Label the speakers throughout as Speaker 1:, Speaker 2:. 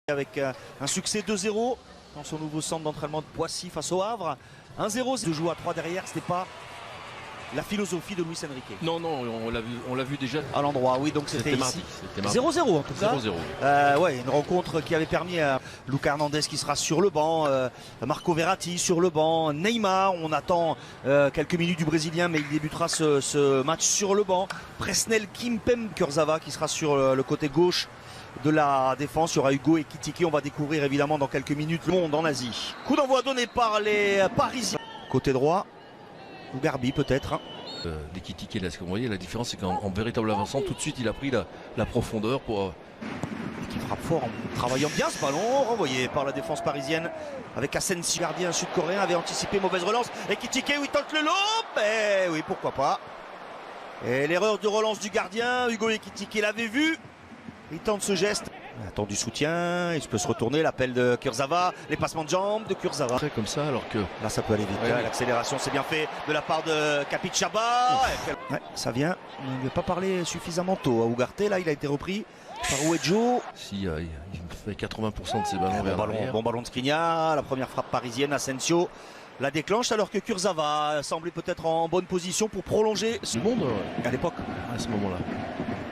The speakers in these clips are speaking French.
Speaker 1: Avec un succès 2-0 dans son nouveau centre d'entraînement de Poissy face au Havre. 1-0, de jouer à 3 derrière, ce n'est pas la philosophie de Luis Enrique.
Speaker 2: Non, on l'a vu déjà
Speaker 1: à l'endroit, oui, donc c'était
Speaker 2: mardi.
Speaker 1: 0-0 en tout cas.
Speaker 2: 0-0.
Speaker 1: Ouais, une rencontre qui avait permis à Lucas Hernandez qui sera sur le banc, Marco Verratti sur le banc, Neymar, on attend quelques minutes du Brésilien, mais il débutera ce match sur le banc. Presnel Kimpembe Kurzawa qui sera sur le côté gauche de la défense. Il y aura Hugo Ekitike, on va découvrir évidemment dans quelques minutes le monde en Asie. Coup d'envoi donné par les Parisiens. Côté droit, ou Garbi peut-être. Hein.
Speaker 2: Ekitike, là, vous voyez, la différence c'est qu'en véritable avançant, tout de suite il a pris la profondeur pour...
Speaker 1: Qui frappe fort en travaillant bien ce ballon, renvoyé par la défense parisienne avec Asensio, gardien sud-coréen, avait anticipé, mauvaise relance. Ekitike, oui, tente le lob, et oui, pourquoi pas. Et l'erreur de relance du gardien, Hugo Ekitike l'avait vu. Il tente ce geste. Il attend du soutien, il peut se retourner, l'appel de Kurzawa, les passements de jambes de Kurzawa.
Speaker 2: Comme ça, alors que...
Speaker 1: Là, ça peut aller vite. Ouais, l'accélération, c'est bien fait de la part de Capixaba. Ouais, ça vient. Il n'a pas parlé suffisamment tôt à Ugarte. Là, il a été repris par Uejo.
Speaker 2: Si, il fait 80% de ses ballons vers l'arrière.
Speaker 1: Bon ballon de Skriniar. La première frappe parisienne, Asensio la déclenche alors que Kurzawa semblait peut-être en bonne position pour prolonger ce monde à l'époque.
Speaker 2: À ce moment-là.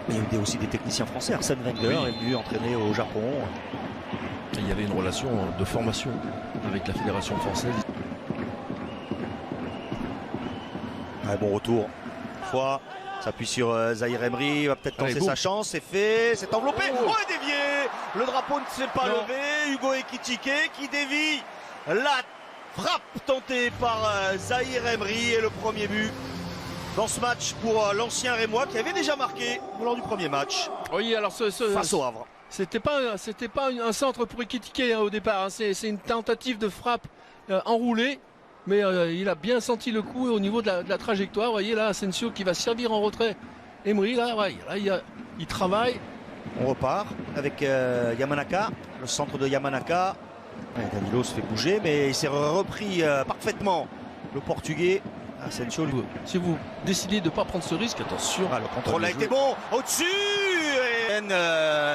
Speaker 1: Il y a aussi des techniciens français. Arsène Wenger est venu entraîner au Japon.
Speaker 2: Et il y avait une relation de formation avec la fédération française.
Speaker 1: Ouais, bon retour. Fois, s'appuie sur Zahir Emery. Il va peut-être tenter sa chance. C'est fait. C'est enveloppé. Oh, et dévié. Le drapeau ne s'est pas levé. Hugo Ekitike qui dévie la frappe tentée par Zahir Emery et le premier but dans ce match pour l'ancien Rémois qui avait déjà marqué lors du premier match.
Speaker 2: Oui, alors
Speaker 1: face au Havre.
Speaker 2: C'était pas un centre pour Ekitike au départ. Hein. C'est une tentative de frappe enroulée, mais il a bien senti le coup au niveau de la trajectoire. Vous voyez là, Asensio qui va servir en retrait. Emery là, ouais, il travaille.
Speaker 1: On repart avec Yamanaka, le centre de Yamanaka. Ouais, Danilo se fait bouger, mais il s'est repris parfaitement le Portugais. Asensio.
Speaker 2: Si vous décidez de ne pas prendre ce risque, attention.
Speaker 1: Le contrôle a été bon. Au-dessus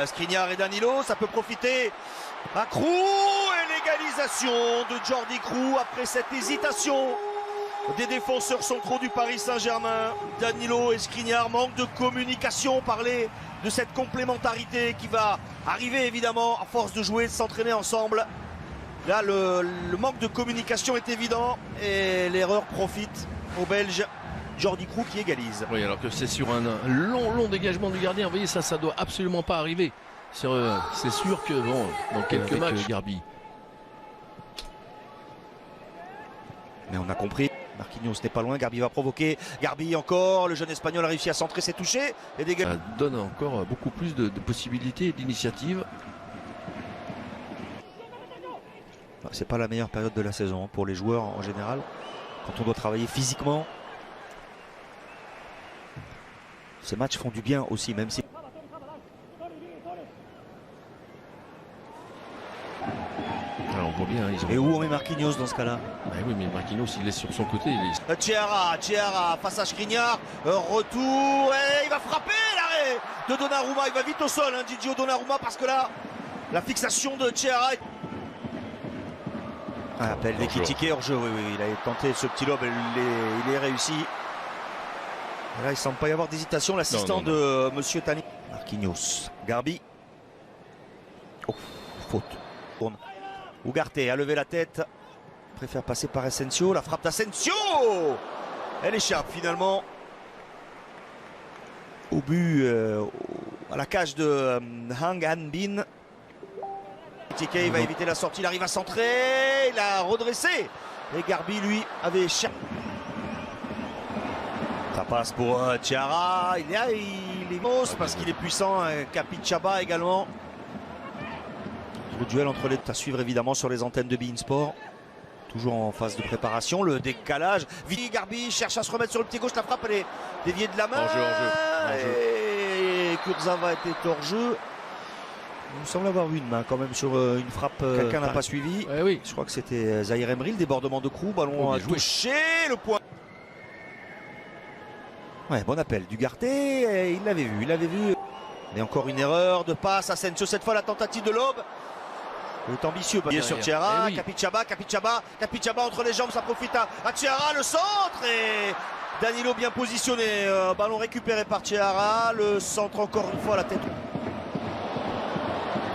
Speaker 1: Skriniar et Danilo, ça peut profiter à Krou. Et l'égalisation de Jordi Krou après cette hésitation des défenseurs centraux du Paris Saint-Germain. Danilo et Skriniar, manque de communication. On parlait de cette complémentarité qui va arriver évidemment à force de jouer, de s'entraîner ensemble. Là, le manque de communication est évident et l'erreur profite au Belge Jordi Krou qui égalise.
Speaker 2: Oui, alors que c'est sur un long dégagement du gardien. Vous voyez, ça doit absolument pas arriver. C'est sûr que bon, dans quelques matchs, Garbi.
Speaker 1: Mais on a compris. Marquinhos n'est pas loin. Garbi va provoquer. Garbi encore. Le jeune Espagnol a réussi à centrer, c'est touché. Et
Speaker 2: ça donne encore beaucoup plus de possibilités et d'initiatives.
Speaker 1: C'est pas la meilleure période de la saison pour les joueurs en général. Quand on doit travailler physiquement. Ces matchs font du bien aussi, même si...
Speaker 2: Alors on voit bien.
Speaker 1: Et où on met Marquinhos dans ce cas-là?
Speaker 2: Oui, mais Marquinhos, il est sur son côté.
Speaker 1: Chiara face à Skriniar. Retour. Et il va frapper l'arrêt de Donnarumma. Il va vite au sol, Didio Donnarumma, parce que là, la fixation de Chiara... Appel d'Ekitike hors jeu, oui, il a tenté ce petit lob, il est réussi. Et là, il semble pas y avoir d'hésitation, l'assistant de Monsieur Tani. Marquinhos, Garbi. Oh, faute. Tourne. Ugarte a levé la tête. Préfère passer par Asensio. La frappe d'Asensio. Elle échappe finalement au but, à la cage de Hang Han-bin. Il va éviter la sortie, il arrive à centrer, il a redressé. Et Garbi, lui, avait cherché. Ça passe pour Chiara. Il est mousse parce qu'il est puissant. Capixaba également. Le duel entre les deux à suivre évidemment sur les antennes de beIN Sport. Toujours en phase de préparation. Le décalage. Garbi cherche à se remettre sur le pied gauche. La frappe, elle est déviée de la main. Et Kurzawa était hors jeu. Il me semble avoir eu une main quand même sur une frappe. Quelqu'un n'a pas suivi.
Speaker 2: Oui.
Speaker 1: Je crois que c'était Zahir Emery, le débordement de Krou. Ballon a touché le point. Ouais, bon appel d'Ugarte. Il l'avait vu. Mais encore une erreur de passe. Asensio, cette fois la tentative de l'aube. Il est ambitieux, bien sûr, Thiara,
Speaker 2: oui.
Speaker 1: Capixaba entre les jambes, ça profite à Thiara, le centre et Danilo bien positionné, ballon récupéré par Thiara, le centre encore une fois à la tête.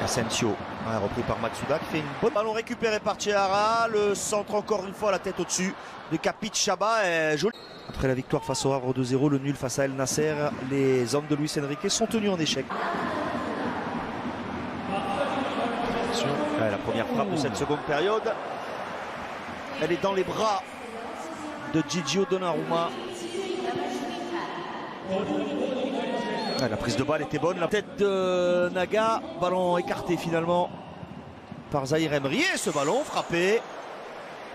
Speaker 1: Asensio, ouais, repris par Matsuda qui fait une bonne ballon récupéré par Thiara, le centre encore une fois à la tête au-dessus de Capixaba est joli. Après la victoire face au Havre 2-0, le nul face à El Nasser, les hommes de Luis Enrique sont tenus en échec. Ouais, la première frappe de cette seconde période, elle est dans les bras de Gigio Donnarumma. Ouais, la prise de balle était bonne, la tête de Naga, ballon écarté finalement par Zahir Emery. Et ce ballon frappé,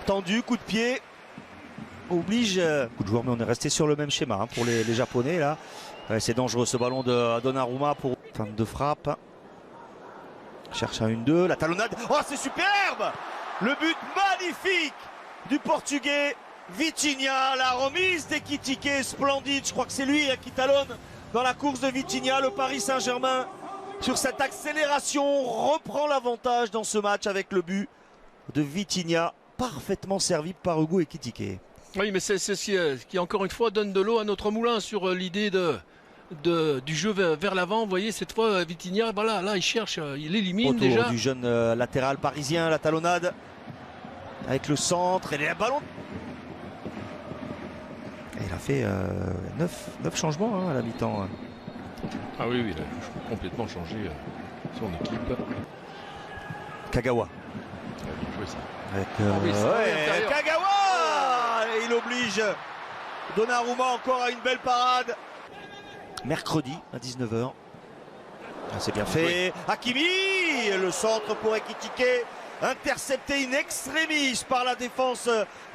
Speaker 1: tendu, coup de pied, oblige. Coup de joueur, mais on est resté sur le même schéma hein, pour les Japonais là. Ouais, c'est dangereux ce ballon de Donnarumma pour fin de frappe. Cherche un 1-2, la talonnade. Oh, c'est superbe! Le but magnifique du Portugais Vitinha, la remise d'Ekitike splendide. Je crois que c'est lui qui talonne dans la course de Vitinha. Le Paris Saint-Germain, sur cette accélération, reprend l'avantage dans ce match avec le but de Vitinha, parfaitement servi par Hugo Ekitike.
Speaker 2: Oui, mais c'est ce qui, encore une fois, donne de l'eau à notre moulin sur l'idée du jeu vers l'avant. Vous voyez, cette fois, Vitinha, voilà, là, il cherche, il élimine
Speaker 1: autour
Speaker 2: déjà.
Speaker 1: Du jeune latéral parisien, la talonnade avec le centre et les ballons. Et il a fait 9 changements hein, à la mi-temps.
Speaker 2: Ah oui, il a complètement changé son équipe.
Speaker 1: Kagawa.
Speaker 2: Joué ça.
Speaker 1: Avec Kagawa, et il oblige Donnarumma encore à une belle parade. Mercredi à 19h. C'est bien fait. Oui. Hakimi, le centre pour Ekitike, intercepté in extremis par la défense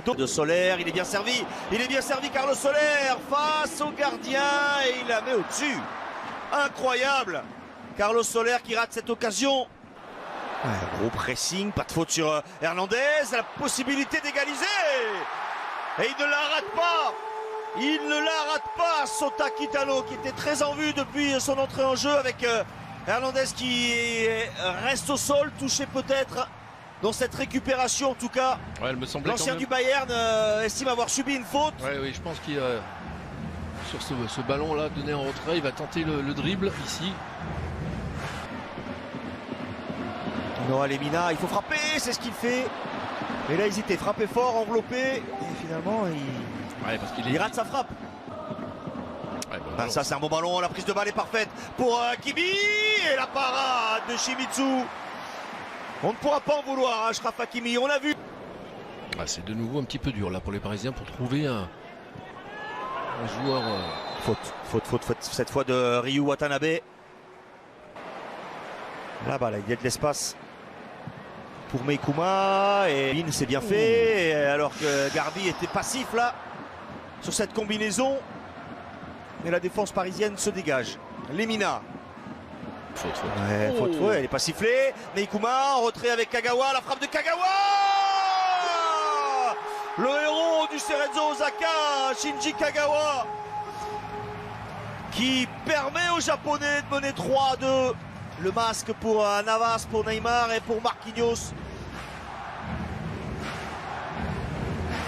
Speaker 1: de Soler. Il est bien servi. Il est bien servi Carlos Soler face au gardien et il la met au-dessus. Incroyable. Carlos Soler qui rate cette occasion. Ouais, gros pressing, pas de faute sur Hernandez. La possibilité d'égaliser. Et il ne la rate pas. Il ne la rate pas, Sota Kitano, qui était très en vue depuis son entrée en jeu avec Hernandez qui reste au sol, touché peut-être dans cette récupération en tout cas.
Speaker 2: Ouais, elle me semblait
Speaker 1: l'ancien du Bayern estime avoir subi une faute.
Speaker 2: Ouais, oui, je pense qu'il sur ce ballon-là donné en retrait, il va tenter le dribble ici.
Speaker 1: Noah Lemina, il faut frapper, c'est ce qu'il fait. Et là, hésité, frapper fort, enveloppé, et finalement, il rate sa frappe.
Speaker 2: Ouais,
Speaker 1: bah, ça, c'est un bon ballon. La prise de balle est parfaite pour Kimi. Et la parade de Shimizu. On ne pourra pas en vouloir, Achraf Hakimi. On l'a vu.
Speaker 2: Ah, c'est de nouveau un petit peu dur là pour les Parisiens pour trouver un joueur.
Speaker 1: Faute cette fois de Ryu Watanabe. Là-bas, il y a de l'espace pour Meikuma. Et Bin, c'est bien fait. Et alors que Garbi était passif là sur cette combinaison. Mais la défense parisienne se dégage. Lemina.
Speaker 2: Faute.
Speaker 1: Ouais, faute, elle n'est pas sifflée. Meikuma en retrait avec Kagawa. La frappe de Kagawa. Le héros du Cerezo Osaka, Shinji Kagawa, qui permet aux Japonais de mener 3-2. Le masque pour Navas, pour Neymar et pour Marquinhos.